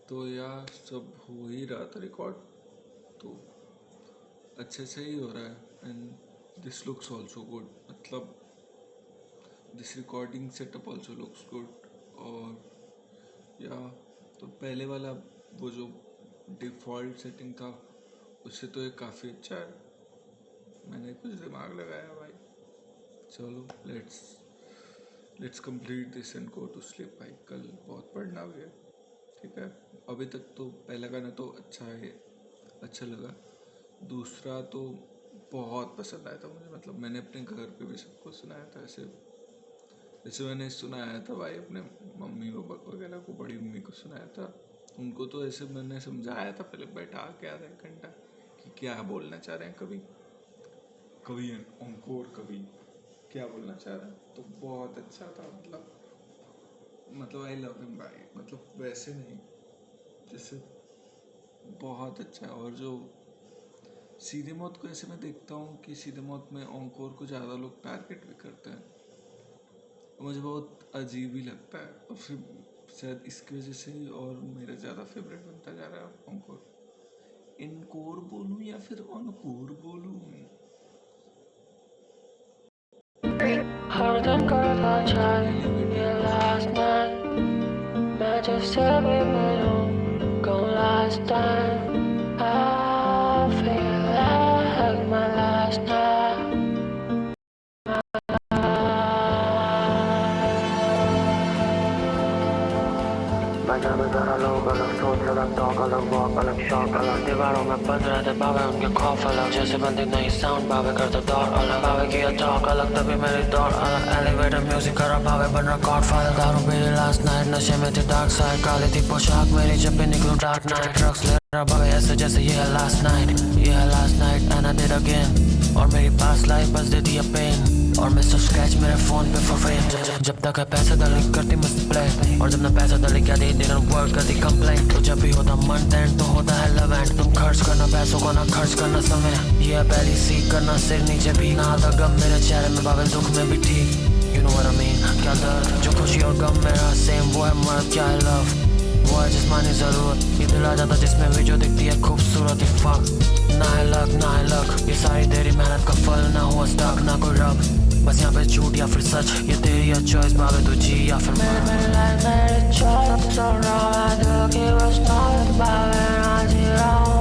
तो यार सब हो ही रहा था रिकॉर्ड, तो अच्छे से ही हो रहा है and this looks also good, मतलब this recording setup also looks good. और या तो पहले वाला वो जो डिफ़ॉल्ट सेटिंग था उससे तो ये काफ़ी अच्छा है। मैंने कुछ दिमाग लगाया भाई। चलो let's complete this and go to sleep भाई, कल बहुत पढ़ना भी है। ठीक है, अभी तक तो पहला गाना तो अच्छा है, अच्छा लगा। दूसरा तो बहुत पसंद आया था मुझे, मतलब मैंने अपने घर पे भी सबको सुनाया था। ऐसे जैसे मैंने सुनाया था भाई अपने मम्मी पापा वगैरह को, बड़ी मम्मी को सुनाया था। उनको तो ऐसे मैंने समझाया था पहले बैठा के आधा एक घंटा कि क्या बोलना चाह रहे हैं, कभी कभी अंकोर, कभी क्या बोलना चाह रहे हैं। तो बहुत अच्छा था, मतलब आई लव हिम भाई, मतलब वैसे नहीं, जैसे बहुत अच्छा है। और जो सीधे मौत को ऐसे मैं देखता हूँ कि सीधे मौत में अंकोर को ज़्यादा लोग टारगेट भी करते हैं, मुझे बहुत अजीब ही लगता है। और फिर शायद इसकी वजह से ही और मेरा ज़्यादा फेवरेट बनता जा रहा है अंकुर। इनकोर बोलूँ या फिर अनकोर बोलूँ? हरदम करता चाहे ये last night मैं जैसे भी मिलूं कहूँ last time I feel like my last night बजा में जरा लोग अलग सोच अलग टॉक अलग वॉक अलग शॉक अलग दीवारों में बंद रहते बाबे उनके खौफ अलग जैसे बंदे नहीं साउंड बाबे करते दौड़ अलग बाबे किया टॉक अलग तभी मेरी दौड़ अलग एलिवेटर म्यूजिक कर रहा बाबे बन रहा गॉड फादर दारू पी लास्ट नाइट नशे में थी डार्क साइड काली थी पोशाक मेरी जब भी निकलूं डार्क नाइट ड्रग्स ले रहा बाबे ऐसे जैसे ये है last night and I did again और मेरी पास लाइफ बस देती है पेन और मिस्टर स्क्रैच मेरे फोन पे फॉर फेम जब तक है पैसा डलिंग करती मुझसे प्ले और जब ना पैसा डलिंग क्या दी डिडंट वर्क करती कंप्लेंट तो जब भी होता मंथ एंड तो होता है लव एंड तुम खर्च करना पैसों को ना खर्च करना समय ये पहली सीख करना सिर नीचे भी ना आता गम मेरे चेहरे में बाबे दुख में भी ठीक you know what I mean क्या दर्द जो खुशी और गम मेरा सेम वो है मर्द क्या है लव वो है जिस्मानी जरूरत ये दिल आ जाता जिसमें भी जो दिखती है खूबसूरत ही फक ना है लक ये सारी तेरी मेहनत का फल ना हुआ स्टक ना कोई रब बस यहाँ पे झूठ या फिर सच ये तेरी है चॉइस बाबे तू जी या फिर मेरी चॉइस और मैं दिल की बस नॉट बाबे ना जी रहा हूँ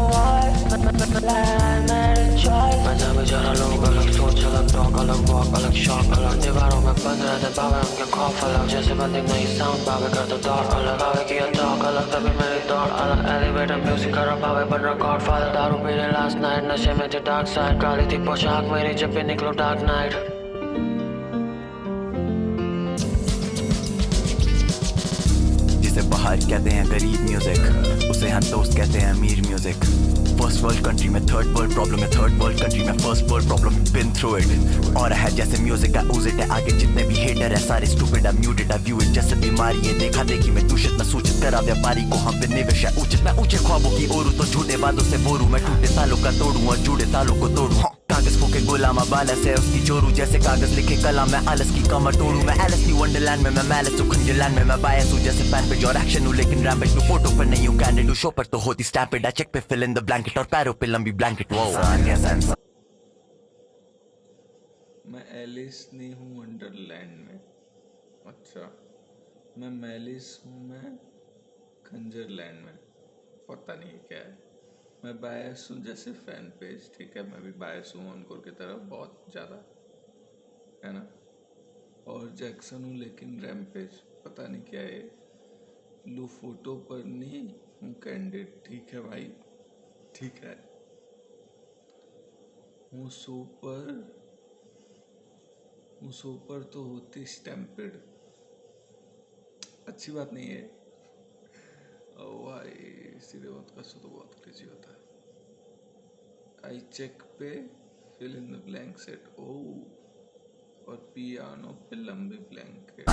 मेरी चॉइस मैं जब जरा लोग अलग सोच अलग टॉक अलग वॉक अलग शॉक अलग दीवारों में बंद रहते बाबे उनके खौफ अलग जैसे बंदे नहीं साउंड बाबे करते दौड़ अलग बाबे किया टॉक अलग तभी मेरी दौड़ अलग एलिवेटर म्यूजिक कर रहा बाबे बन रहा गॉड फादर दारू पी रहे लास्ट नाइट नशे में थी डार्क साइड काली थी पोशाक मेरी जब भी निकलो डार्क नाइट बाहर कहते हैं गरीब म्यूजिक उसे हम दोस्त कहते हैं अमीर म्यूजिक फर्स्ट वर्ल्ड कंट्री में थर्ड वर्ल्ड प्रॉब्लम है थर्ड वर्ल्ड कंट्री में first world problem been through it और है जैसे म्यूजिक का यूज इट है आगे जितने भी हेटर है सारे स्टूपिड है म्यूटेड है व्यू इट जैसे बीमारी है देखा देखी में दूषित में सूचित करा व्यापारी को हम पे निवेश है उचित मैं ऊंचे ख्वाबों की ओरू तो झूठे वादों से बोरू मैं टूटे तालों का तोड़ू और जुड़े तालों को तोड़ू कागज फूके गुलामा बालस है उसकी चोरू जैसे कागज लिखे कलम मैं आलस की कमर तोड़ू मैं एलिस की वंडरलैंड में मैं मैलिस हूँ खंजरलैंड में मैं बायस हूँ जैसे फैन पे और एक्शन हूँ लेकिन रैम्पेज में फोटो पर नहीं हूँ कैंडिड हूँ शो पर तो होती स्टैम्पेड चेक पे फिल इन द ब्लैंकेट और पैरों पे लंबी ब्लैंकेट वो मैं एलिस नहीं हूँ वंडरलैंड में, अच्छा मैं मैलिस हूँ, मैं खंजरलैंड में, पता नहीं क्या है। मैं बायस हूँ जैसे फैन पेज, ठीक है मैं भी बायस हूँ अंकुर की तरफ बहुत ज़्यादा, है ना। और जैक्सन हूँ लेकिन रैम्पेज पता नहीं क्या है। लू फोटो पर नहीं हूँ कैंडिड, ठीक है भाई ठीक है। हूँ सुपर तो होती स्टैम्पेड, अच्छी बात नहीं है। ओ भाई सीधे बात का तो बहुत क्रेजी होता है। आई चेक पे fill in the blank set O और पियानो पे लंबी ब्लैंकेट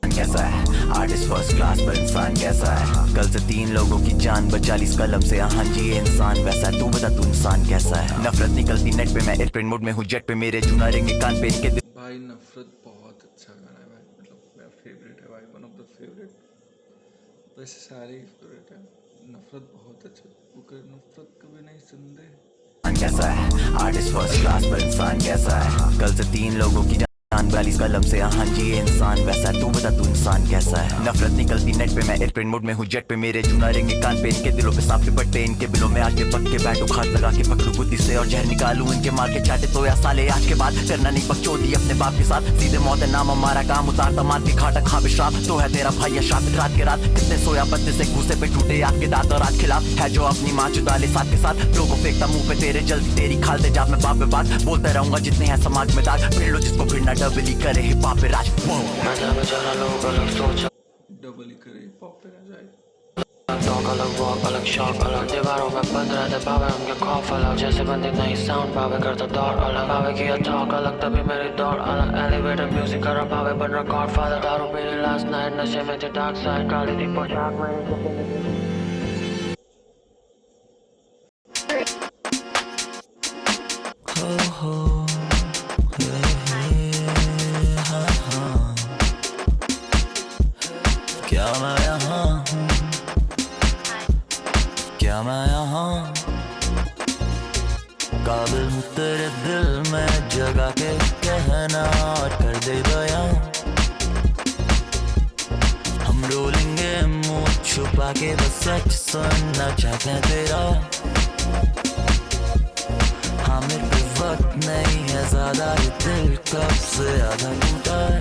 कैसा है आर्टिस्ट फर्स्ट क्लास पर इंसान कैसा है कल से 3 लोगों की जान बचा ली इस कलम से हाँ जी ये इंसान वैसा है तू बता तू इंसान कैसा है नफरत निकलती नेट पे मैं एयरप्लेन मोड में हूँ जेट पे मेरे चुना रेंगे कान पे इनके भाई नफरत बहुत अच्छा गाना है भाई, मतलब मेरा फेवरेट है भाई, वन ऑफ द फेवरेट, वैसे सारे ही फेवरेट है। नफरत बहुत अच्छा वो कर नफरत कभी नहीं सुनते। कैसा है आर्टिस्ट फर्स्ट क्लास पर इंसान कैसा है कल से 3 लोगों की जान 42 कलम से हाँ जी ये इंसान वैसा है तू बता तू इंसान कैसा है नफरत निकलती नेट पे मैं एयरप्लेन मोड में हूँ जेट पे मेरे जूना रेंगे कान पे इनके दिलों पे सांप लिपट पे इनके बिलों में आके पक के बैठो खाट लगा के पकड़ू बुद्धि से और जहर निकालू इनके मार के चाटे तो या साले आज के बाद करना नहीं बकचोदी अपने बाप के साथ सीधे मौत है नाम हमारा काम उतारता मान के खाटा खा बेश्राप तो है तेरा भाई शाप रात के रात कितने सोया बत्ते से घूसे पे टूटे आग के दांत और आज खिलाफ है जो अपनी माँ चुदा ले साथ के साथ लोगों फेंकता मुंह पे तेरे जल्दी तेरी खाल दे जाप में बाप पे बात बोलता रहूंगा जितने हैं समाज में दाग भिड़ लो जिसको भिड़ना डबली करे हिप हॉप पे राज मजा बेचारा लोग अलग सोच डबल ही करे पॉप पे ना जाए। टॉक अलग वॉक अलग शॉक अलग दीवारों में बंद रहते पावे उनके खौफ अलग जैसे बंदे नहीं साउंड पावे करता दौड़ अलग पावे किया टॉक अलग तभी मेरी दौड़ अलग एलिवेटर म्यूजिक कर पावे बन रहा गॉडफादर दारू पी लास्ट नाइट नशे में थे डार्क साइड काली थी पोशाक में क्या मैं यहाँ हूँ क्या मैं यहाँ काबिल हूँ तेरे दिल में जगा के कहना और कर दे बयां हम रोलेंगे मुंह छुपा के बस सच सुनना चाहते हैं तेरा हाँ मेरे पे वक्त नहीं है ज्यादा ये दिल कब से आधा टूटा है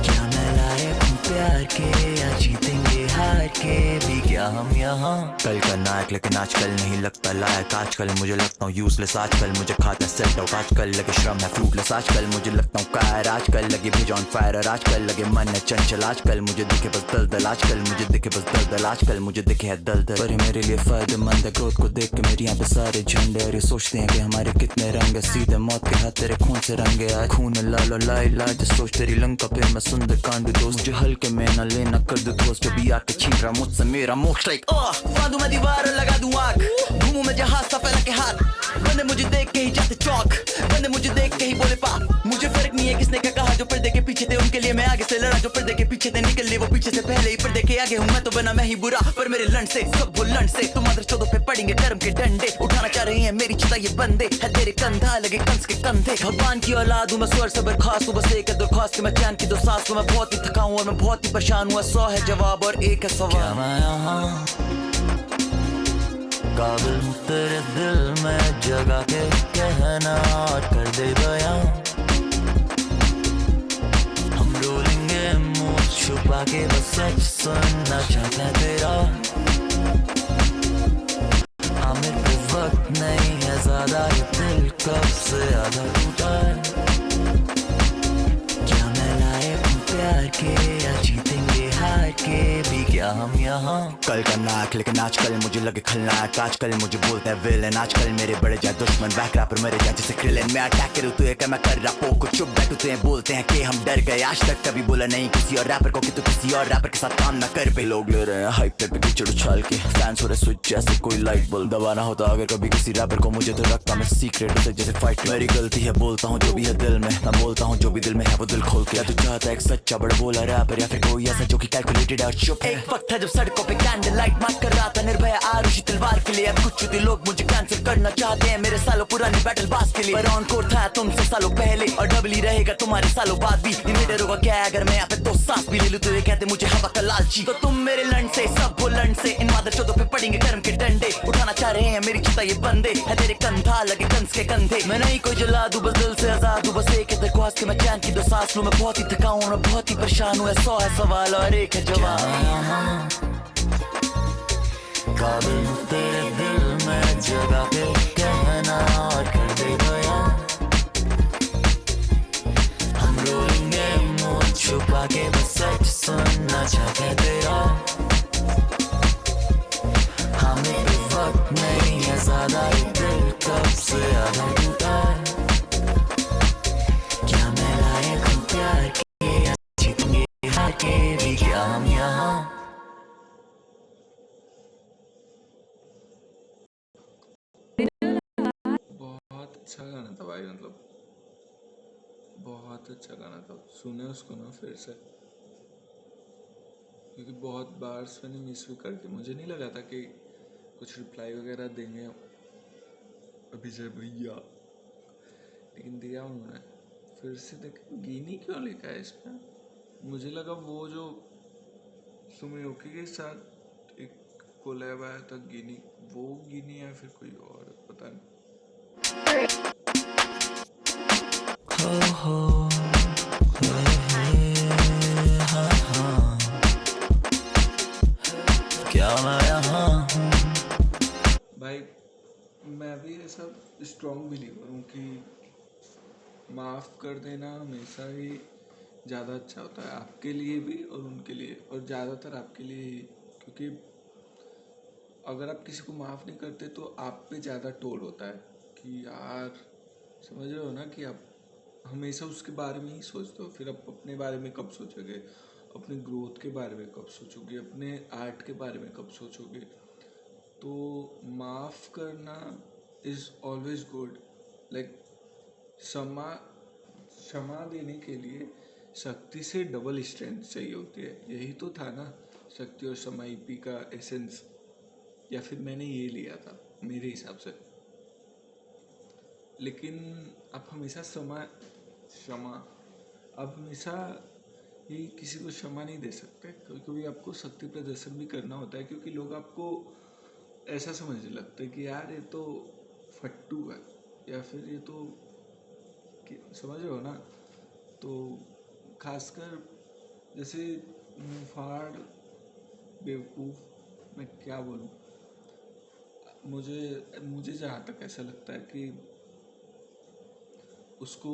क्या मैं लायक हूँ प्यार के या जीतेंगे हार के भी क्या हम यहाँ कल का नायक लेकिन आजकल नहीं लगता लायक आजकल मुझे लगता हूँ यूजलेस आजकल मुझे खाता सेट आउट आजकल लगे श्रम है फ्रूटलेस आजकल मुझे लगता हूँ कायर आजकल लगे भेज ऑन फायर और आजकल लगे मन है चंचल आजकल मुझे दिखे बस दलदल आजकल मुझे दिखे बस दलदल आजकल मुझे दिखे है दलदल पर मेरे लिए फायदेमंद है ग्रोथ को देख के मेरे यहाँ पे सारे झंडे और ये सोचते हैं कि हमारे कितने रंग है सीधे मौत के हाथ तेरे खून से रंगे आए खून लाल और लाई लाई जो सोच तेरी लंका पे मैं सुंदर कांड दोस्त मुझे हल्के में न लेना कर दो दोस्त जो भी आके छीन रहा मुझसे मेरा मोक्ष लाइक बांधू मैं दीवार और लगा दूं आग घूमू मैं जहाज सा फैला के हाथ बंदे मुझे देख के ही जाते चौक बंदे मुझे देख के ही बोले पाप मुझे फर्क नहीं है किसने क्या कहा जो पर्दे के पीछे थे उनके लिए मैं आगे से लड़ा जो पर्दे के पीछे थे निकल लिए वो पीछे से पहले ही पर्दे के आगे हूँ मैं तो बना मैं ही बुरा पर मेरे लंड से सब वो लंड से तुम अदर चौदह पे पड़ेंगे कर्म के डंडे उठाना चाह रहे हैं मेरी चिता ये बंदे है तेरे कंधा लगे कंस के कंधे भगवान की औलाद हूँ मैं स्वर से बर्खास्त हूँ बस एक है दरख्वास्त कि मैं चैन की दो सांस मैं बहुत ही थका हूँ और मैं बहुत ही परेशान हूँ 100 है जवाब और एक है सवाल मैं यहाँ काबिल हूँ तेरे दिल में जगा के कहना और कर दे बयां हम रोलेंगे मुंह छुपा के बस सच सुनना चाहते हैं तेरा हाँ मेरे पे वक्त नहीं है ज्यादा ये दिल कब से आधा टूटा है क्या मैं लायक हूँ प्यार के या जीतेंगे हार के भी क्या हम यहाँ कल का नाक लेकिन आजकल मुझे लगे खलनायक आजकल मुझे बोलते हैं विलेन आजकल मेरे बड़े जाए दुश्मन बैक रैपर मेरे जाए जैसे क्रिलेन मैं अटैक करूँ तो क्या मैं कर रहा पोको चुप बैठू तो बोलते हैं कि हम डर गए आज तक कभी बोला नहीं किसी और रैपर को कि तू किसी और रैपर के साथ काम ना कर पे लोग ले रहे हैं हाइप पे कीचड़ उछाल के फैंस हो रहे स्विच जैसे कोई लाइट बल्ब दबाना होता अगर कभी किसी रैपर को मुझे तो रखता मैं सीक्रेट उसे जैसे फाइट मेरी गलती है बोलता हूँ जो भी है दिल में मैं बोलता हूँ जो भी दिल में है वो दिल खोल के तू चाहता है एक सच्चा बड़ा बोला रैपर या फिर कोई ऐसा जो कि कैलकुलेटेड और चुप एक वक्त था जब सड़कों पे कैंडल लाइट मार कर रहा था निर्भय आरुषि तलवार के लिए अब कुछ चुती लोग मुझे कैंसिल करना चाहते हैं मेरे सालों पुरानी बैटल बास के लिए पर ऑन कोर्ट था तुमसे सालों पहले और डबल ही रहेगा तुम्हारे सालों बाद भी इन्वेडर होगा क्या अगर मैं यहाँ पे 2 सांस भी ले लूं तो ये कहते मुझे हवा का लालची तो तुम मेरे लंड से सब वो लंड से इन मादर चौदों पे पड़ेंगे कर्म के डंडे उठाना चाह रहे हैं मेरी चिता ये बंदे है तेरे कंधा लगे कंस के कंधे मैं नहीं कोई जला दूं बस दिल से आजाद हूं बस एक है दरख्वास्त कि मैं चैन की 2 सांस लूं मैं बहुत ही थका हूं मैं बहुत ही परेशान हूं 100 है सवाल और एक है जवाब काबिल हूँ तेरे दिल में जगा के कहना और कर दे बयां हम रोएंगे मुंह छुपा के बस सच सुनना चाहते तेरा हमें भी वक्त नहीं है ज्यादा ये दिल कब से आधा टूटा है क्या मैं लायक हूँ प्यार के या जीतेंगे हार के भी क्या हम यहाँ बहुत अच्छा गाना था भाई मतलब बहुत अच्छा गाना था सुने उसको ना फिर से क्योंकि बहुत बार मैंने मिस भी कर दी। मुझे नहीं लगा था कि कुछ रिप्लाई वगैरह देंगे अभिजय भैया, लेकिन दिया उन्होंने। फिर से देख, गिनी क्यों लिखा है इसमें? मुझे लगा वो जो सुमियोकी के साथ एक कोलैब आया था गिनी, वो गिनी है फिर कोई और, पता नहीं। क्या मैं यहाँ भाई मैं भी ये सब स्ट्रॉन्ग बिलीवर हूँ कि माफ़ कर देना हमेशा ही ज़्यादा अच्छा होता है, आपके लिए भी और उनके लिए, और ज़्यादातर आपके लिए ही। क्योंकि अगर आप किसी को माफ़ नहीं करते तो आप पे ज़्यादा टोल होता है कि यार, समझ रहे हो ना, कि आप हमेशा उसके बारे में ही सोचते हो। फिर आप अपने बारे में कब सोचोगे, अपने ग्रोथ के बारे में कब सोचोगे, अपने आर्ट के बारे में कब सोचोगे? तो माफ़ करना इज़ ऑलवेज गुड। लाइक क्षमा क्षमा देने के लिए शक्ति से डबल स्ट्रेंथ चाहिए होती है। यही तो था ना शक्ति और क्षमा ईपी का एसेंस, या फिर मैंने ये लिया था मेरे हिसाब से। लेकिन आप हमेशा क्षमा आप हमेशा ही किसी को क्षमा नहीं दे सकते। कभी कभी आपको शक्ति प्रदर्शन भी करना होता है, क्योंकि लोग आपको ऐसा समझने लगते हैं कि यार ये तो फट्टू है, या फिर ये तो, समझ रहे हो ना। तो खासकर जैसे मुंहफाड़ बेवकूफ़, मैं क्या बोलूँ, मुझे मुझे जहाँ तक ऐसा लगता है कि उसको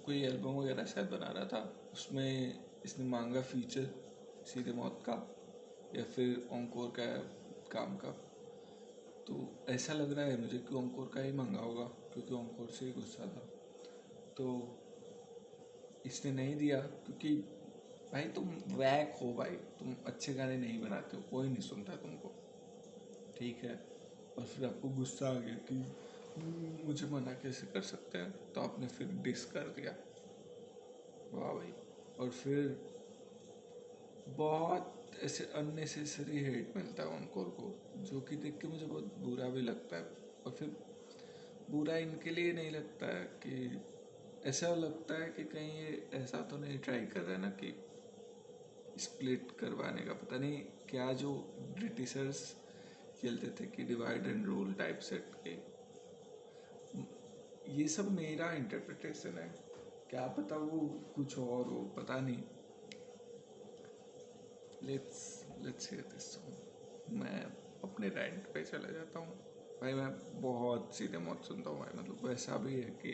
कोई एल्बम वगैरह शायद बना रहा था, उसमें इसने मांगा फीचर सीधे मौत का या फिर ओंकोर का काम का। तो ऐसा लग रहा है मुझे कि ओंकोर का ही मांगा होगा, क्योंकि ओंकोर से ही गुस्सा था। तो इसने नहीं दिया, क्योंकि भाई तुम वैक हो, भाई तुम अच्छे गाने नहीं बनाते हो, कोई नहीं सुनता तुमको, ठीक है। और फिर आपको गुस्सा आ गया कि मुझे मना कैसे कर सकते हैं, तो आपने फिर डिस कर दिया। वाह भाई। और फिर बहुत ऐसे अननेसेसरी हेट मिलता है ओंकोर को, जो कि देख के मुझे बहुत बुरा भी लगता है। और फिर बुरा इनके लिए नहीं लगता है कि ऐसा लगता है कि कहीं ये ऐसा तो नहीं ट्राई कर रहा है ना कि स्प्लिट करवाने का, पता नहीं क्या जो ब्रिटिशर्स खेलते थे कि divide and rule type set के। ये सब मेरा इंटरप्रिटेशन है, क्या पता वो कुछ और हो, पता नहीं। Let's hear this song. मैं अपने रेंट पे चला जाता हूँ भाई। मैं बहुत सीधे मौत सुनता हूँ भाई, मतलब वैसा भी है कि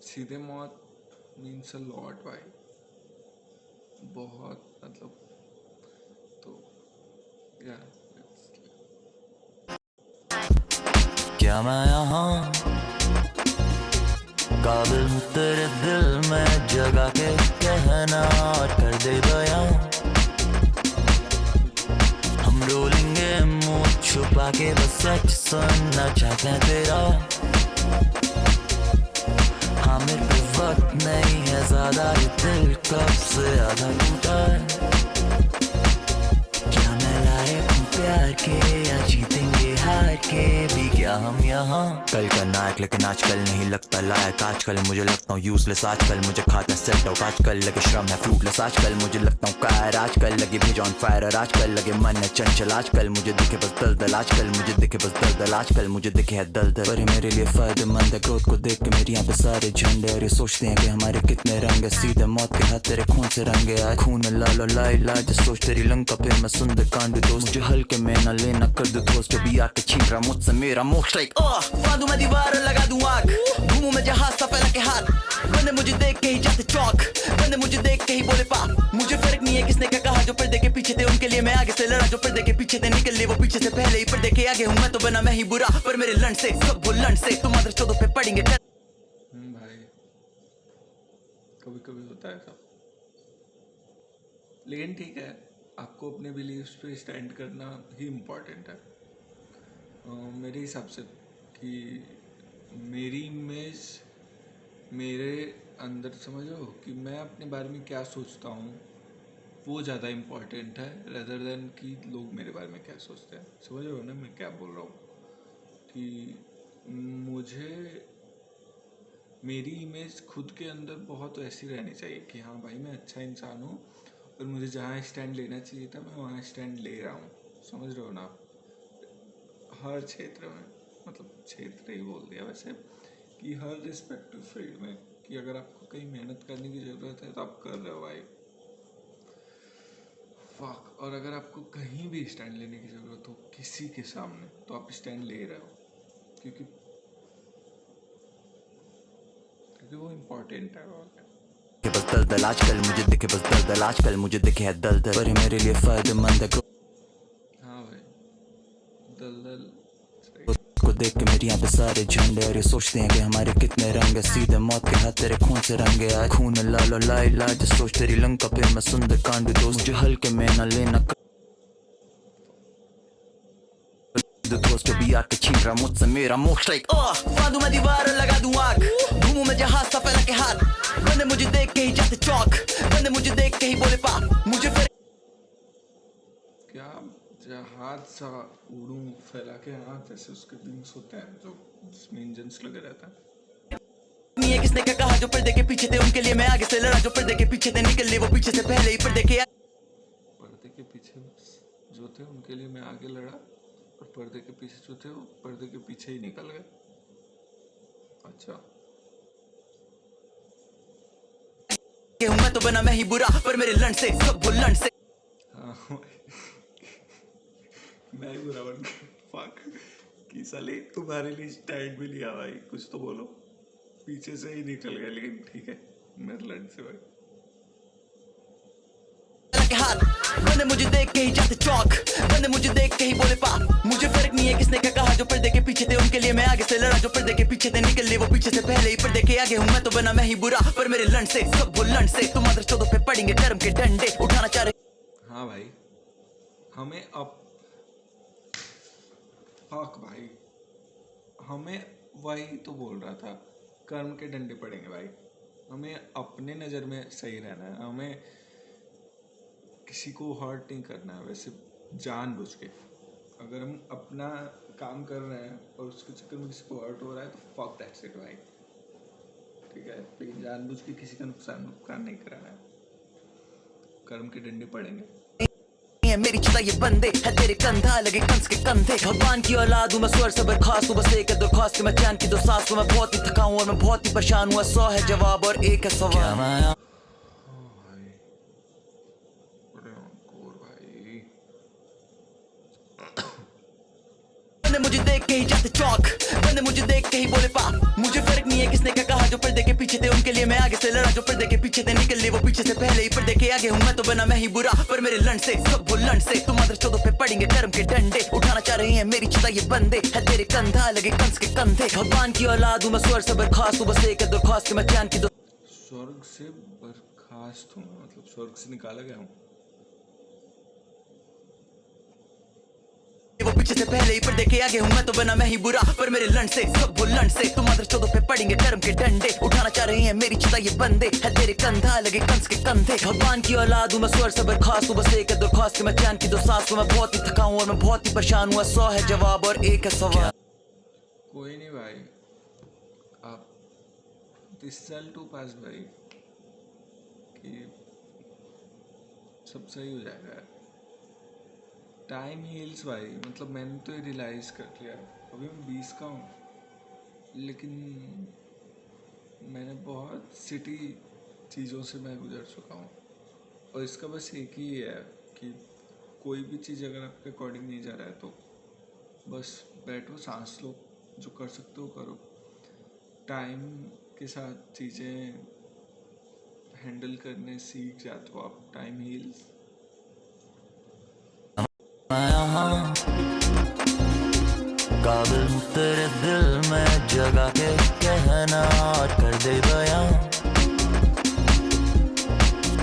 सीधे मौत मीन्स अ लॉट भाई, बहुत, मतलब। तो यार क्या मैं यहाँ काबिल हूँ तेरे दिल में जगा के कहना और कर दे बयां। हम रोलेंगे मुंह छुपा के बस सच सुनना चाहते हैं तेरा। हाँ मेरे पे वक्त नहीं है ज्यादा, ये दिल कब से आधा टूटा है। क्या मैं लायक हूँ प्यार के, या जीतेंगे हार के भी क्या हम यहाँ। कल का नायक लेकिन आजकल नहीं लगता लायक, आजकल मुझे लगता हूँ यूजलेस, आजकल मुझे खाता सेट आउट, आजकल लगे श्रम है फ्रूटलेस, आजकल मुझे लगता हूँ कायर, आजकल लगे भेज ऑन फायर, और आजकल लगे मन है चंचल, आजकल मुझे दिखे बस दलदल, आजकल मुझे दिखे बस दलदल, आजकल मुझे दिखे है दलदल। पर ये मेरे लिए फायदेमंद है, ग्रोथ को देख के मेरे यहाँ पे सारे झंडे, और ये सोचते हैं कि हमारे कितने रंग है, सीधे मौत के हाथ तेरे खून से रंगे आए, खून में लालो लाई लाई जो सोच तेरी लंका पे मैं सुंदर कांड दोस्त, मुझे हल्के में न लेना कर दो दोस्त, जो भी आके छीन रहा मुझसे मेरा मोक्ष लाइक बांधू मैं दीवार लगा दूं आग, घूमू मैं जहाज सा फैला के हाथ, बंदे मुझे देख के ही जाते चौक, बंदे मुझे देख के ही बोले पाप, मुझे फर्क नहीं है किसने क्या कहा, जो पर्दे के पीछे थे उनके लिए मैं आगे से लड़ा, जो पर्दे के पीछे थे निकल लिए वो पीछे से पहले ही पर्दे के आगे हूँ मैं, तो बना मैं ही बुरा पर मेरे लंड से सब वो लंड से तुम अदर चौदह पे पड़ेंगे। भाई कभी कभी होता है सब, लेकिन ठीक है, आपको अपने बिलीव्स पे स्टैंड करना ही इम्पोर्टेंट है मेरे हिसाब से। कि मेरी इमेज मेरे अंदर, समझो कि मैं अपने बारे में क्या सोचता हूँ, वो ज़्यादा इम्पोर्टेंट है रेदर देन कि लोग मेरे बारे में क्या सोचते हैं। समझ रहे हो ना मैं क्या बोल रहा हूँ कि मुझे मेरी इमेज खुद के अंदर बहुत ऐसी रहनी चाहिए कि हाँ भाई मैं अच्छा इंसान हूँ और मुझे जहाँ स्टैंड लेना चाहिए था मैं वहाँ स्टैंड ले रहा हूँ। समझ रहे हो ना आप? हर क्षेत्र में, मतलब क्षेत्र ही बोल दिया वैसे, कि हर रिस्पेक्टिव फील्ड में, कि अगर आपको कहीं मेहनत करने की ज़रूरत है तो आप कर रहे हो भाई, फक। और अगर आपको कहीं भी स्टैंड लेने की ज़रूरत हो किसी के सामने तो आप स्टैंड ले रहे हो, क्योंकि वो इम्पोर्टेंट है। और कि बस दलदल आजकल मुझे दिखे, बस दलदल आजकल मुझे दिखे है दलदल, पर ये मेरे लिए फायदेमंद है। हाँ भाई दलदल को देख के मेरी यहाँ पे सारे झंडे, और ये सोचते हैं कि हमारे कितने रंग है। सीधे मौत के हाथ तेरे खून से रंगे, आज खून में लालो लाई लाज सोच तेरी लंका पे मैं सुंदर कांड दोस्त, मुझे हल्के में ना लेना दोस्त भी आके छीन रहा मुझसे मेरा मोक्ष। लाइक बांधू मैं दीवार और लगा दूं आग, घूमूं मैं जहाज सा फैला के हाथ, बंदे मुझे देख के ही जाते चौक, बंदे मुझे देख के ही बोले पा मुझे फिर क्या जहाज सा उड़ूं फैला के हाथ, जैसे उसके विंग्स होते हैं जो जिसमें इंजन्स लगे रहते हैं। नहीं है किसने क्या कहा, जो पर्दे के पीछे थे उनके लिए मैं आगे से लड़ा, जो पर्दे के पीछे थे निकल लिए वो पीछे से पहले ही पर्दे के पीछे जो थे उनके लिए मैं आगे लड़ा, और पर्दे के पीछे जो थे वो पर्दे के पीछे ही निकल गए। अच्छा हूँ मैं तो बना मैं ही बुरा, पर मेरे लन से सब वो लन से हाँ मैं ही बुरा बन गया, फक। कि साले तुम्हारे लिए स्टैंड भी लिया भाई, कुछ तो बोलो। पीछे से ही निकल गया, लेकिन ठीक है मेरे लड़ से भाई। के हाथ बंदे मुझे देख के ही जाते चौक, बंदे मुझे देख के ही बोले पा मुझे फर्क नहीं है किसने क्या कहा, जो पर्दे के पीछे थे उनके लिए मैं आगे से लड़ा, जो पर्दे के पीछे थे निकल लिए वो पीछे से पहले ही पर्दे के आगे हूँ मैं तो बना मैं ही बुरा, पर मेरे लन से सब वो लन से तुम अदर 14 पे पड़ेंगे कर्म के डंडे उठाना चाह रहे। हाँ भाई हमें अब फक भाई, हमें वही तो बोल रहा था, कर्म के डंडे पड़ेंगे भाई। हमें अपने नज़र में सही रहना है, हमें किसी को हर्ट नहीं करना है वैसे जानबूझ के। अगर हम अपना काम कर रहे हैं और उसके चक्कर में किसी को हर्ट हो रहा है तो फक दैट्स इट भाई, ठीक है। लेकिन जानबूझ के किसी का नुकसान नहीं कराना है। कर्म के डंडे पड़ेंगे। मेरी चिता ये बंदे है तेरे कंधा लगे कंस के कंधे, भगवान की औलाद हूँ मैं स्वर से बर्खास्त हूँ, बस एक है दरख्वास्त कि मैं चैन की दो सांस हूँ। मैं बहुत ही थका हूँ और मैं बहुत ही परेशान हुआ, 100 है जवाब और एक है सवाल। बंदे मुझे देख के ही जाते चौक, बंदे मुझे देख के ही बोले पा मुझे फर्क नहीं है किसने क्या कहा, जो पर्दे के पीछे थे उनके लिए मैं आगे से लड़ा, जो पर्दे के पीछे थे निकल लिए वो पीछे से पहले ही पर्दे के आगे हूँ मैं तो बना मैं ही बुरा, पर मेरे लन से सब वो लन से तुम अदर 14 पे पड़ेंगे कर्म के डंडे उठाना चाह रहे हैं मेरी चिता ये बंदे है तेरे कंधा लगे कंस के कंधे, भगवान की औलाद हूँ मैं स्वर से बर्खास्त हूँ, बस एक है दरख्वास्त कि मैं चैन की दो स्वर्ग से बर्खास्त हूँ, मतलब स्वर्ग से निकाला गया हूँ। वो पीछे से पहले ही पर्दे के आगे हूँ मैं तो बना मैं ही बुरा, पर मेरे लन से सब वो लन से तुम अदर 14 पे पड़ेंगे कर्म के डंडे उठाना चाह रहे हैं मेरी चिता ये बंदे है तेरे कंधा लगे कंस के कंधे, भगवान की औलाद हूँ मैं स्वर से बर्खास्त हूँ, बस एक है दरख्वास्त कि मैं चैन की दो सांस हूँ। मैं बहुत ही थका हूँ और मैं बहुत ही परेशान हुआ, 100 है जवाब और एक है सवाल। कोई नहीं भाई, आप दिस सेल टू पास भाई, कि सब सही हो जाएगा। टाइम हील्स भाई, मतलब मैंने तो ये रियलाइज़ कर लिया। अभी मैं 20 का हूँ, लेकिन मैंने बहुत सिटी चीज़ों से मैं गुजर चुका हूँ, और इसका बस एक ही है कि कोई भी चीज़ अगर आपके अकॉर्डिंग नहीं जा रहा है तो बस बैठो, सांस लो, जो कर सकते हो करो। टाइम के साथ चीज़ें हैंडल करने सीख जाते हो आप। Time heals. काबिल हूँ तेरे दिल में जगा के कहना और कर दे बयां,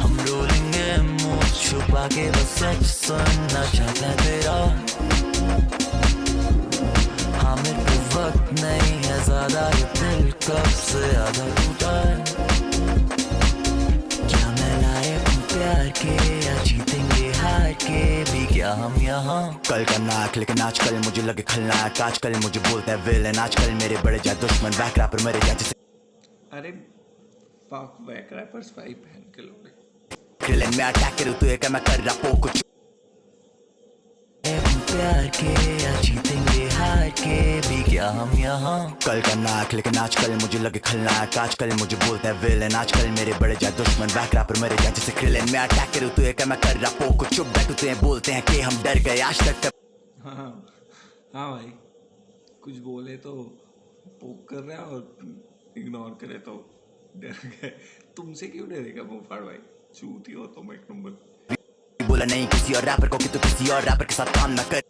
हम रोलेंगे मुँह छुपा के बस सच सुनना चाहता है तेरा। हाँ मेरे पे वक्त नहीं है ज्यादा, ये दिल कब से आधा टूटा है, क्या मैं लायक हूँ प्यार के या जीतेंगे हार के भी क्या हम यहाँ कल का नाक लेकिन आजकल मुझे लगे खलनायक आजकल मुझे बोलते हैं विलन आजकल मेरे बड़े जाए दुश्मन वैक रैपर मेरे जाए जैसे अरे फक वैक रैपर्स भाई पहन के लोगे क्रिलन में अटैक करूँ तो एक मैं कर रहा पो कुछ प्यार के या जीतेंगे हार के भी क्या हम यहाँ कल का नाक लेकिन आजकल मुझे लगे खलनायक आजकल मुझे बोलते हैं विलन आजकल मेरे बड़े जाए दुश्मन वैक रैपर मेरे जाए जैसे क्रिलन में अटैक करूँ तो एक मैं कर रहा पो कुछ चुप बैठते हैं बोलते हैं कि हम डर गए आज तक हाँ हाँ भाई कुछ बोले तो पोक कर रहे हैं और इग्नोर करे तो डर गए तुमसे क्यों डरेगा मुफाड़ भाई चूती हो तुम एक नंबर बोला नहीं किसी और रैपर को कि तू किसी और रैपर के साथ काम ना कर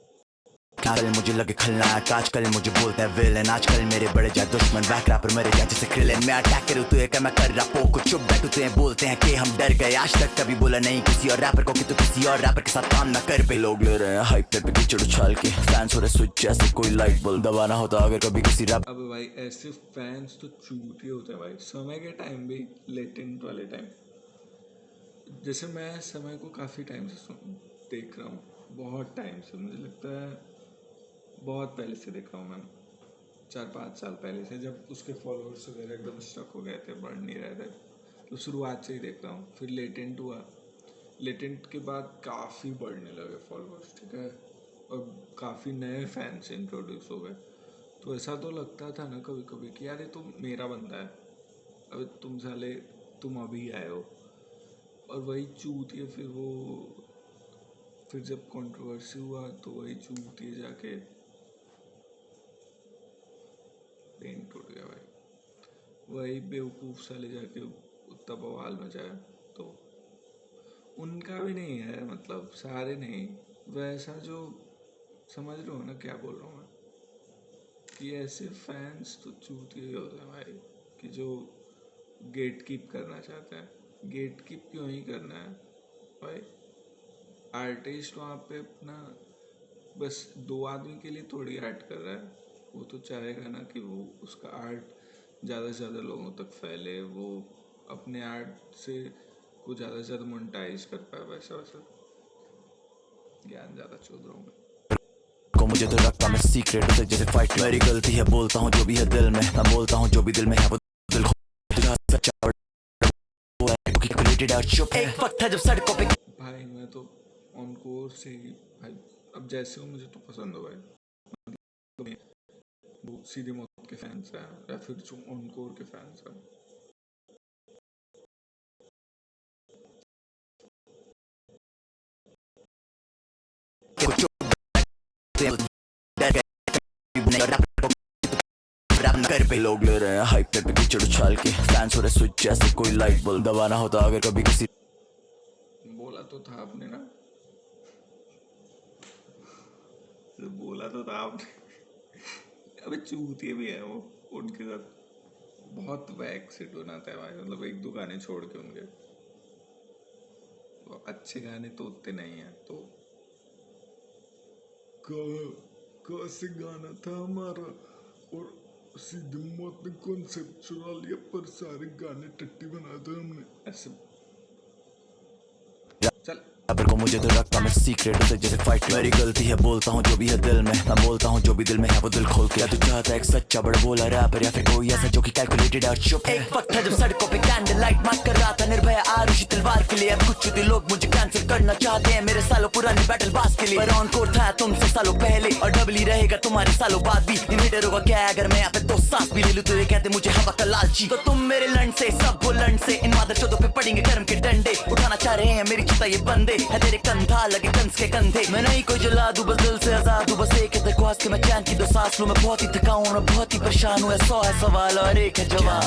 आजकल मुझे लगे खलनायक आजकल मुझे बोलते हैं विलन आजकल मेरे बड़े जाए दुश्मन वैक रैपर मेरे जाए जैसे क्रिलन में अटैक करूँ तो एक मैं कर रहा पो कुछ चुप बैठते हैं बोलते हैं कि हम डर गए आज तक कभी बोला नहीं किसी और रैपर को कि तू किसी और रैपर के साथ काम ना कर पे लोग ले रहे हैं हाइप पे कीचड़ उछाल के फैंस हो रहे स्विच जैसे कोई लाइट बल्ब दबाना होता अगर कभी किसी रैप अब भाई ऐसे फैंस तो चूती होते हैं भाई समय के टाइम भी लेटेंट वाले टाइम जैसे मैं समय को काफ़ी टाइम से देख रहा हूँ बहुत टाइम से मुझे लगता है बहुत पहले से देख रहा हूँ मैं 4-5 साल पहले से जब उसके फॉलोअर्स वगैरह एकदम स्टक हो गए थे बढ़ नहीं रहे थे तो शुरुआत से ही देख रहा हूँ फिर लेटेंट हुआ लेटेंट के बाद काफ़ी बढ़ने लगे फॉलोअर्स ठीक है और काफ़ी नए फैंस इंट्रोड्यूस हो गए तो ऐसा तो लगता था ना कभी कभी कि यार ये तो मेरा बंदा है अब तुम साले तुम अभी आए हो और वही चूतिए फिर जब कंट्रोवर्सी हुआ तो वही चूतिए जाके पेन टूट गया भाई वही बेवकूफ़ साले जाके उतना बवाल मचाया तो उनका भी नहीं है मतलब सारे नहीं वैसा जो समझ रहे हो ना क्या बोल रहा हूँ मैं कि ऐसे फैंस तो चूतिए होते हैं भाई कि जो गेट कीप करना चाहते हैं गेट कीप क्यों ही करना है भाई आर्टिस्ट वहाँ पे अपना बस 2 आदमी के लिए थोड़ी आर्ट कर रहा है वो तो चाहेगा ना कि वो उसका आर्ट ज़्यादा से ज़्यादा लोगों तक फैले वो अपने आर्ट से को ज़्यादा से ज़्यादा मोनेटाइज कर पाए वैसा वैसा ज्ञान ज़्यादा चोद रहा हूँ मैं को मुझे तो रखता मैं सीक्रेट से जैसे फाइट मेरी गलती है बोलता हूँ जो भी है दिल में मैं बोलता हूँ जो भी दिल में है वो दिल सच्चा एक वक्त था जब सड़कों पे भाई मैं तो ऑन कोर्स से ही भाई अब जैसे हो मुझे तो पसंद हो भाई वो सीधे मौत के फैंस हैं या फिर जो ऑन कोर के फैंस हैं कर पे लोग ले रहे हैं हाइप पे कीचड़ उछाल के फैंस हो रहे स्विच जैसे कोई लाइट बल्ब दबाना होता अगर कभी किसी बोला तो था आपने ना बोला तो था आपने अबे चूतिए भी है वो उनके साथ बहुत वैक सिट बनाता है भाई मतलब एक 2 गाने छोड़ के उनके तो अच्छे गाने तो उतने नहीं है तो कैसे गाना था हमारा और सीधे मौत ने कॉन्सेप्ट चुरा लिया पर सारे गाने टट्टी बना दिए हमने ऐसे चल रैपर को मुझे तो रखता मैं सीक्रेट से जैसे फाइट मेरी गलती है बोलता हूँ जो भी है दिल में मैं बोलता हूँ जो भी दिल में है वो दिल खोल के या तू चाहता है एक सच्चा बड़ा बोला रैपर या फिर कोई ऐसा जो कि कैलकुलेटेड और चुप एक वक्त था जब सड़कों पे कैंडल लाइट मार कर रहा था निर्भय आरुषि तलवार के लिए अब कुछ लोग मुझे कैंसिल करना चाहते हैं मेरे सालों पुरानी बैटल बास के लिए पर ऑन कोर्ट था तुमसे सालों पहले और डबल ही रहेगा तुम्हारे सालों बाद भी इन हिटरों का क्या है अगर मैं यहाँ पे 2 सांस भी ले लूं तो ये कहते मुझे हवा का लालची तो तुम मेरे लंड से सब वो लंड से इन मादर चौदों पे पड़ेंगे कर्म के डंडे उठाना चाह रहे हैं मेरी चिता ये बंदे है तेरे कंधा लगे कंस के कंधे मैं नहीं कोई जला दूं बस दिल से आजाद हूं बस एक है दरख्वास्त कि मैं चैन की 2 सांस लूं मैं बहुत ही थका हूं और बहुत ही परेशान हूं 100 है सवाल और एक है जवाब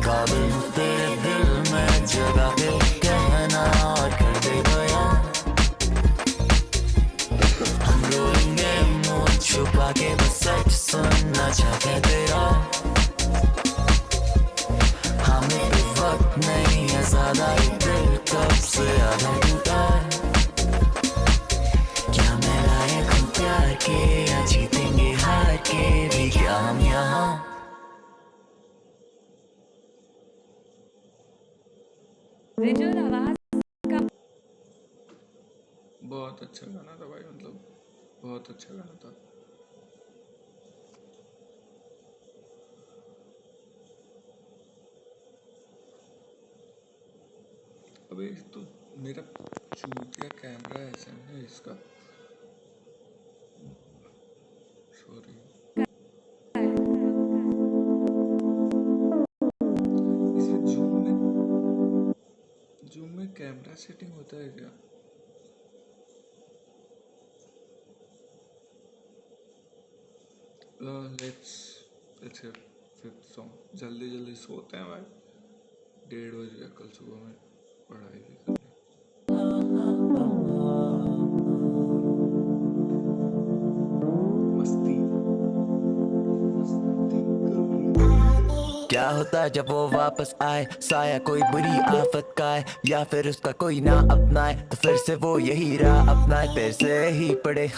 काबिल हूं तेरे दिल में जगह दे कहना और कर दे बयां हम रोएंगे मुंह छुपा के बस सच सुनना चाहते तेरा हमें भी वक्त नहीं है ज्यादा दिल कब से आधा टूटा क्या मैं लायक हूँ प्यार के या जीतेंगे हार के भी क्या हम यहाँ रिजुअल आवाज का बहुत अच्छा गाना था भाई, मतलब बहुत अच्छा गाना था। अबे तो मेरा चूतिया कैमरा ऐसा है इसका, सॉरी। इसे जूम में कैमरा सेटिंग होता है क्या? Let's let's hear fifth song. जल्दी जल्दी सोते हैं भाई, 1:30 बज गया, कल सुबह में पढ़ाई भी करनी। मस्ती मस्ती कर। क्या होता है जब वो वापस आए, साया कोई बुरी आफत का है या फिर उसका कोई ना अपनाए, तो फिर से वो यही राह अपनाए, फिर से ही पड़े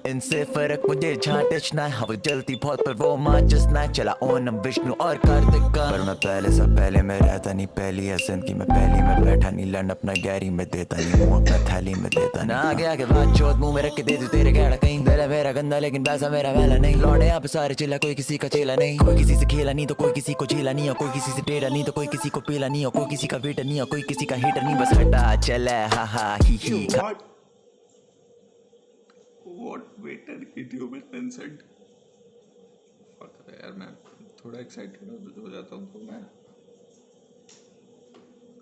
इनसे फर्क मुझे झांटना है। वो जलती बहुत पर वो माचिस ना चला ओनम विष्णु और कार्तिक का। पर मैं पहले से पहले में रहता नहीं, पहली है जिंदगी में पहली में बैठा नहीं, लन अपना गैरी में देता नहीं, मुंह अपना थैली में देता ना। आगे आगे बात चौथ मुंह में रख के दे दू तेरे गहरा कहीं, दिल है मेरा गंदा लेकिन पैसा मेरा वैला नहीं। लौटे यहाँ पे सारे चिल्ला, कोई किसी का चेला नहीं, कोई किसी से खेला नहीं तो कोई किसी को झेला नहीं, और कोई किसी से टेढ़ा नहीं तो कोई किसी को पीला नहीं, और कोई किसी का वेटर नहीं और कोई किसी का हेटर नहीं, बस हटा चला हा हा ही What waiter idiot mentioned? यार मैं थोड़ा एक्साइटेड हो जाता हूँ तो मैं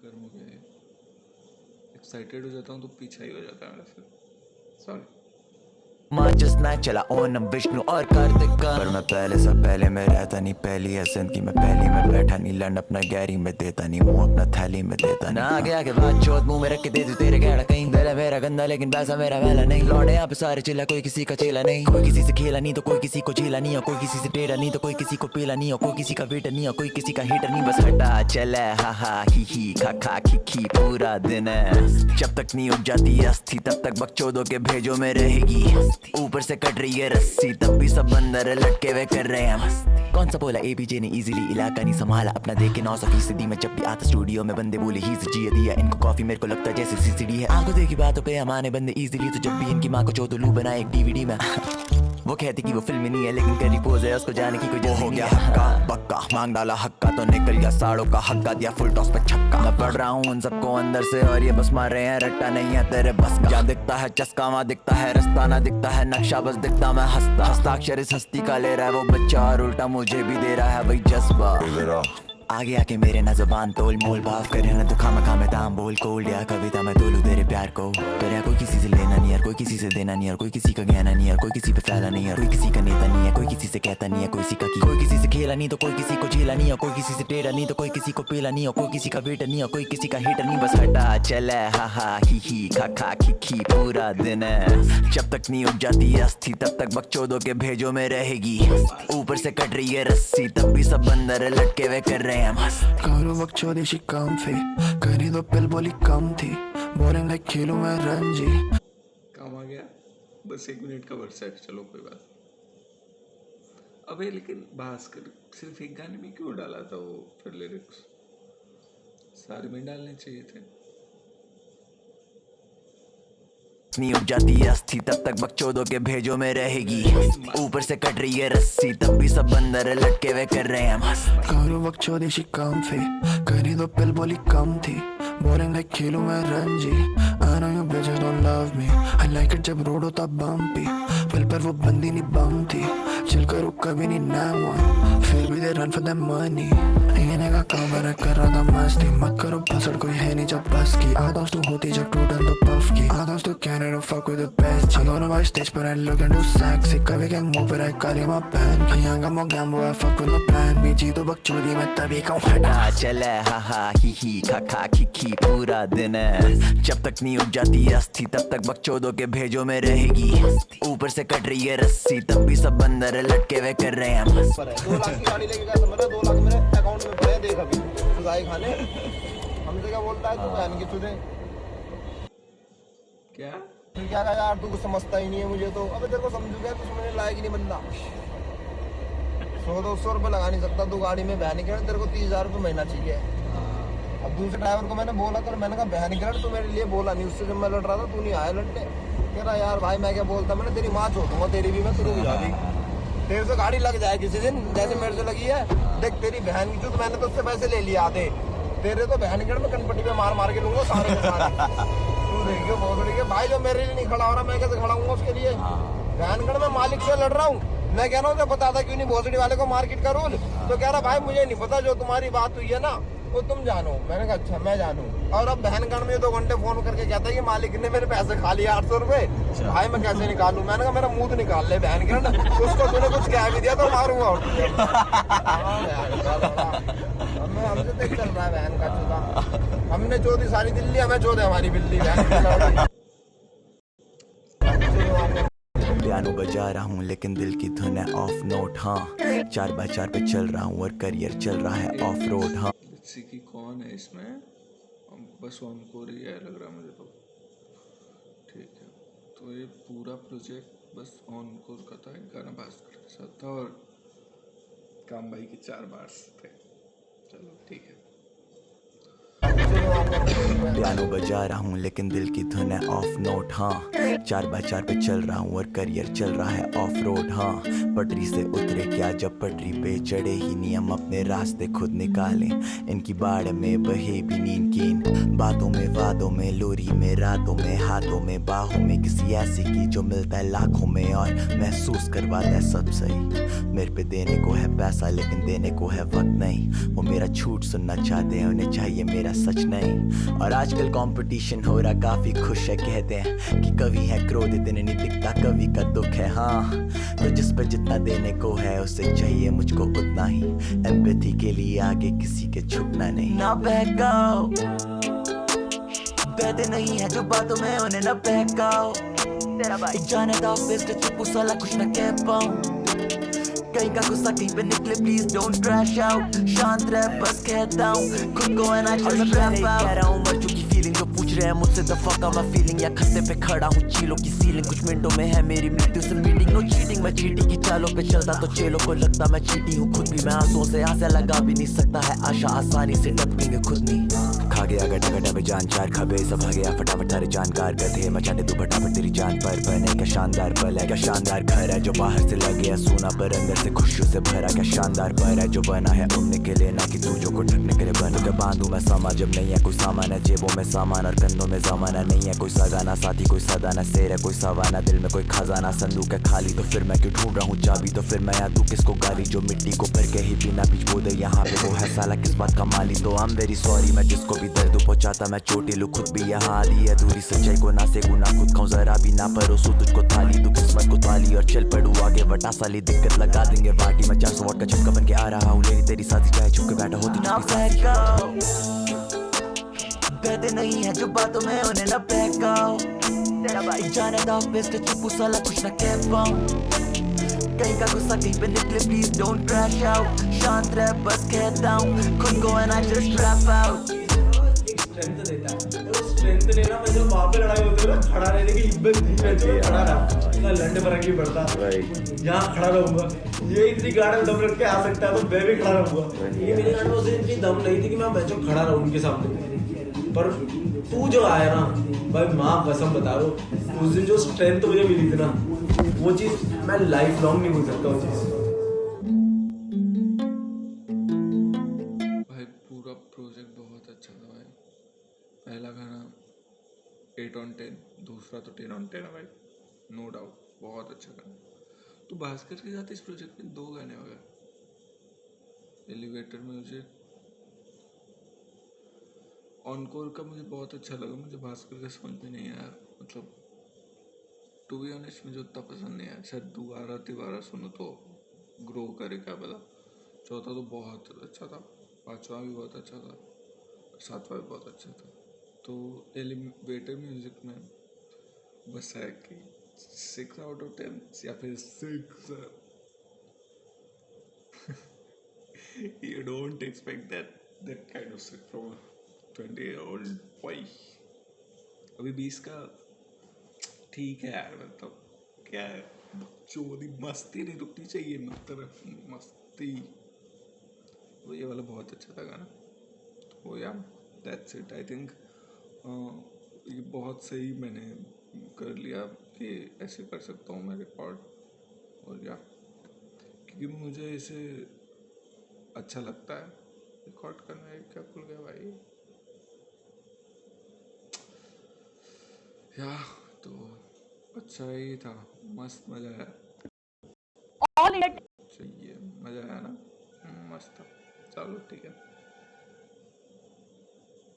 गर्म हो गया, एक्साइटेड हो जाता हूँ तो पीछा ही हो जाता है मेरा फिर, सॉरी। माचिस ना चला ओनम विष्णु और कार्तिक का। पर मैं पहले से पहले में रहता नहीं, पहली है जिंदगी में पहली में बैठा नहीं, लन अपना गैरी में देता नहीं, मुंह अपना थैली में देता ना। आगे आगे बात चौथ मुंह में रख के दे दू तेरे गहरा कहीं, दिल है मेरा गंदा लेकिन पैसा मेरा वैला नहीं। लौटे यहाँ पे सारे चिल्ला, कोई किसी का चेला नहीं, कोई किसी से खेला नहीं तो कोई किसी को झेला नहीं, और कोई किसी से टेढ़ा नहीं तो कोई किसी को पीला नहीं, और कोई किसी का वेटर नहीं और कोई किसी का हेटर नहीं, बस हटा चला हा हा ही खा खी पूरा दिन है। जब तक नहीं उग जाती अस्थि तब तक बकचोदों के भेजों में रहेगी, ऊपर से कट रही है रस्सी तब भी सब बंदर लटके हुए कर रहे हैं। कौन सा बोला एपीजे ने इजीली इलाका नहीं संभाला अपना, देख के 900% में जब भी आता स्टूडियो में बंदे बोले ही जिया दिया इनको कॉफी, मेरे को लगता जैसे सीसीडी है। आंखों देखी बातों पे हमारे बंदे इजीली, तो जब भी इनकी माँ को चौदलू बनाए एक डीवीडी में। वो कहती कि वो फिल्म नहीं है लेकिन करी पोज है, उसको जाने की कोई जल्दी नहीं है। हक्का बक्का मांग डाला हक्का तो निकल गया साड़ों का हक्का, दिया फुल टॉस पे छक्का। मैं पढ़ रहा हूँ उन सबको अंदर से और ये बस मार रहे हैं रट्टा नहीं है तेरे बस का। जहाँ दिखता है चस्का वहाँ दिखता है रास्ता, ना दिखता है नक्शा बस दिखता मैं हंसता। हस्ताक्षर इस हस्ती का ले रहा है वो बच्चा और उल्टा मुझे भी दे रहा है वही जज्बा। आगे आके मेरे ना जुबान तोल मोल भाव करे ना दुखा मखा में दाम बोल कोल्ड या कविता मैं तोलू तेरे प्यार को। पर यार कोई किसी से लेना नहीं यार, कोई किसी से देना नहीं यार, कोई किसी का गहना नहीं यार, कोई किसी पे फैला नहीं यार, कोई किसी का नेता नहीं है, कोई किसी से कहता नहीं है, कोई किसी का की कोई किसी से खेला नहीं तो कोई किसी को झेला नहीं, और कोई किसी से टेढ़ा नहीं तो कोई किसी को पीला नहीं, और कोई किसी का वेटर नहीं और कोई किसी का हेटर नहीं, बस हटा चला हा हा ही खा खी पूरा दिन है। जब तक नहीं उग जाती अस्थि तब तक बकचोदों के भेजों में रहेगी, ऊपर से कट रही है रस्सी तब भी सब बंदर लटके हुए कर रहे हैं मस्त। करो वक्त चौदेशी काम थे, करी दो पिल बोली कम थी, बोरिंग लाइक खेलूं मैं रंजी। काम आ गया, बस 1 मिनट का वर्ष है, चलो कोई बात। अबे लेकिन भास्कर सिर्फ एक गाने में क्यों डाला था वो, फिर लिरिक्स सारे में डालने चाहिए थे। नहीं उग जाती अस्थि तब तक बकचोदों के भेजों में रहेगी, ऊपर से कट रही है रस्सी तब भी सब बंदर लटके हुए कर रहे हैं मस्त। करो वक्त चौदेशी काम थे, करी दो पिल बोली कम थी, बोरिंग लाइक खेलूं मैं Ranji. I know you bitches don't love me, I like it जब रोड होता बम्पी, पिल पर वो बंदी नहीं बम थी, चिल करो कभी नहीं नाम, फिर भी they run for the money. इन्हें का काम है कर रहा था मस्ती, मत करो बसड़ कोई है नहीं जब बस की। आधा तू होती जब टूटन तो पफ की, आधा तू Canada fuck with the best. I don't know why stage but I look and do sexy, कभी क्या मुंह पर आई काली माँ पहन के, यहाँ का मो गैम्बो है fuck with my plan, बीजी तो बकचोदी मैं तभी कहूँ हटा चला हा हा ही खा खी पूरा दिन है। जब तक नहीं उग जाती अस्थि तब तक बकचोदों के भेजों में रहेगी, ऊपर से कट रही है रस्सी तब भी सब बंदर लटके हुए कर रहे हैं मस्त। 2 लाख की गाड़ी लेके गया था मेरा, 2 लाख मेरे अकाउंट में पड़े, देख अभी सगाई खाने हमसे क्या बोलता है तू, बहन की तुझे क्या फिर क्या कहा यार, तू कुछ समझता ही नहीं है मुझे तो। अबे तेरे को समझूंगा कुछ मेरे लायक ही नहीं बनना। 100-200 रुपये लगा नहीं सकता तू गाड़ी में बहन के, तेरे को 30,000 रुपये महीना चाहिए। अब अब दूसरे ड्राइवर को मैंने बोला तो मैंने कहा बहन की लड़, तू मेरे लिए बोला नहीं, उससे जब मैं लड़ रहा था तू नहीं आया लड़ने। कह रहा यार भाई मैं क्या बोलता, मैंने तेरी माँ छोड़ दूंगा, तेरी भी मैं तुरु बुझा दी, तेरे से गाड़ी लग जाए किसी दिन जैसे मेरे से लगी है। देख तेरी बहन की चूत, मैंने तो उससे पैसे ले लिया आधे, तेरे तो बहन की लड़ में कनपट्टी पे मार मार के लूंगा सारे के सारे। तू देखियो बहुत बड़ी भाई, जो मेरे लिए नहीं खड़ा हो रहा मैं कैसे खड़ा हूँ उसके लिए। बहनगढ़ में मालिक से लड़ रहा हूँ, मैं कह रहा हूँ बता था क्यों नहीं भोसड़ी वाले को मार्केट का रूल, तो कह रहा भाई मुझे नहीं पता, जो तुम्हारी बात हुई है ना वो तुम जानो। मैंने कहा अच्छा मैं जानू। और अब बहनगढ़ में 2 घंटे फोन करके कहता है कि मालिक ने मेरे पैसे खा लिए 800 रुपए, भाई मैं कैसे निकालूं। मैंने कहा मेरा मुंह तो निकाल ले बहनगढ़, उसको तूने कुछ कह भी दिया तो मारूंगा। और हमसे देख चल रहा है बहन का चूता, हमने चौथी सारी दिल्ली, हमें चौथे हमारी बिल्ली बहन। पियानो बजा रहा हूँ लेकिन दिल की धुन है ऑफ नोट, हाँ 4x4 पे चल रहा हूँ और करियर चल रहा है ऑफ रोड, हाँ। लेट्स सी कि कौन है इसमें, बस ऑनकोर ही है लग रहा मुझे तो। ठीक है, तो ये पूरा प्रोजेक्ट बस ऑनकोर का था, एक गाना भास्कर के साथ था और काम भाई के 4 बार्स थे। चलो ठीक है। पियानो बजा रहा हूँ लेकिन दिल की धुन है ऑफ नोट, हाँ 4x4 पे चल रहा हूँ और करियर चल रहा है ऑफ रोड, हाँ। पटरी से उतरे क्या जब पटरी पे चढ़े ही नियम अपने रास्ते खुद निकाले, इनकी बाढ़ में बहे भी नींद कीन, बातों में वादों में लोरी में रातों में हाथों में बाहों में, किसी ऐसी की जो मिलता है लाखों में और महसूस करवाता है सब सही। मेरे पे देने को है पैसा लेकिन देने को है वक्त नहीं, वो मेरा झूठ सुनना चाहते हैं उन्हें चाहिए मेरा सच नहीं। और आजकल कंपटीशन हो रहा काफी खुश है, कहते हैं कि कवि है क्रोधित इन्हें नहीं दिखता कवि का दुख है, हाँ। तो जिस पर जितना देने को है उससे चाहिए मुझको उतना ही, एम्पैथी के लिए आगे किसी के झुकना नहीं। ना बहकाओ, बहते नहीं है जो बातों में उन्हें ना बहकाओ, तेरा भाई जाने दो बेस्ट चुप साला कुछ ना कह पाऊं, कहीं का गुस्सा कहीं पे निकले प्लीज डोंट क्रैश आउट, शांत रह बस कहता हूँ खुद को है ना जस्ट रैप आउट। कह रहा हूँ मर चुकी फीलिंग जो पूछ रहे हैं मुझसे the fuck am I feeling, या खत्ते पे खड़ा हूँ चीलों की सीलिंग, कुछ मिनटों में है मेरी मृत्यु से मीटिंग, नो चीटिंग मैं चीटी की चालों पे चलता तो चेलों को लगता मैं चीटी हूँ, खुद भी मैं आंसुओं से आंसू लगा भी नहीं सकता है आशा आसानी से टपकेंगे खुद नहीं। खा गया गटा गटा में जान चार खबे सब आ गया फटाफट तारे जानकार गधे मचाने तू फटाफट तेरी जान पर बने, क्या शानदार पल है, क्या शानदार घर है जो बाहर से लगे है सोना पर अंदर से खुशियों से भरा, क्या शानदार पर है जो बना है उड़ने के लिए ना कि तुझो को ढकने के लिए बना। क्या बांधू मैं सामा जब नहीं है कोई सामान है, जेबों में सामान और कंधों में जमाना नहीं है कोई सगाना, साथी कोई सदाना शेर है कोई सवाना, दिल में कोई खजाना संदूक है खाली, तो फिर मैं क्यों ढूंढ रहा हूँ चाबी, तो फिर मैं यहाँ तू किसको गाली जो मिट्टी को भर के ही बिना बीच बो दे यहाँ पे वो है साला किस बात का माली। तो आई एम वेरी सॉरी मैं जिसको भी दर्द पहुंचाता मैं चोटी लू खुद भी यहाँ आधी अधूरी सच्चाई को ना से गुना खुद खाऊं जरा भी ना परोसू तुझको थाली, तू किस्मत को ताली और चल पड़ू आगे वटा साली दिक्कत लगा देंगे वाटी, मैं 400 वाट का झटका बन के आ रहा हूँ लेनी तेरी साथी चाहे छुप के बैठा होती ना बहकाओ, कहते नहीं है जो बातों में उन्हें ना बहकाओ, तेरा भाई जाने दो बेस्ट चुप साला कुछ ना कह पाऊं, कहीं का गुस्सा कहीं पे निकले प्लीज डोंट क्रैश आउट, शांत रह बस कहता हूँ खुद को and I just wrap out. Strength देता है, तो स्ट्रेंथ लेना मैं जब वहाँ पे लड़ाई होती है ना खड़ा रहने की हिम्मत नहीं रहती है, खड़ा रहा ना लड़ने फरंगी पड़ता यहाँ खड़ा रहूंगा, ये इतनी गाड़ी दम रख के आ सकता है तो मैं भी खड़ा रहूंगा। ये मेरी गाड़ी में उसे इतनी दम नहीं थी कि मैं बच्चों खड़ा रहूं उनके सामने, पर तू जो आया ना भाई माँ कसम बता रहा हूँ उस दिन जो स्ट्रेंथ मुझे मिली थी ना वो चीज़ मैं लाइफ लॉन्ग नहीं भूल सकता वो चीज़। भाई पूरा प्रोजेक्ट बहुत अच्छा था भाई, पहला गाना 8 on 10, दूसरा तो 10 on 10 है भाई, नो डाउट बहुत अच्छा गाना। तो भास्कर के साथ इस प्रोजेक्ट में 2 गाने हो गए, एलिवेटर म्यूजिक, ऑनकोर का मुझे बहुत अच्छा लगा, मुझे भास्कर का समझ में नहीं आया, मतलब टू बी ऑनेस्ट मुझे उतना पसंद नहीं आया, शायद दोबारा तिबारा सुनो तो ग्रो करे क्या पता। चौथा तो बहुत अच्छा था, 5वां भी बहुत अच्छा था, 7वां भी बहुत अच्छा था। तो एलिवेटर म्यूजिक में बस है कि 6 out of 10 या फिर 6 you don't expect that kind of shit from a 20-year-old boy। अभी 20 का ठीक है यार, मतलब क्या है चोरी मस्ती नहीं रुकनी चाहिए, मस्ती। वो ये वाला बहुत अच्छा था गाना, वो यार दैट्स इट आई थिंक। ये बहुत सही मैंने कर लिया कि ऐसे कर सकता हूँ मैं रिकॉर्ड, और या क्योंकि मुझे इसे अच्छा लगता है रिकॉर्ड करना। ये क्या खुल गया भाई या, तो अच्छा ही था, मस्त मज़ा आया। ऑल इंडिया चाहिए, मज़ा आया ना, मस्त था। चलो ठीक है।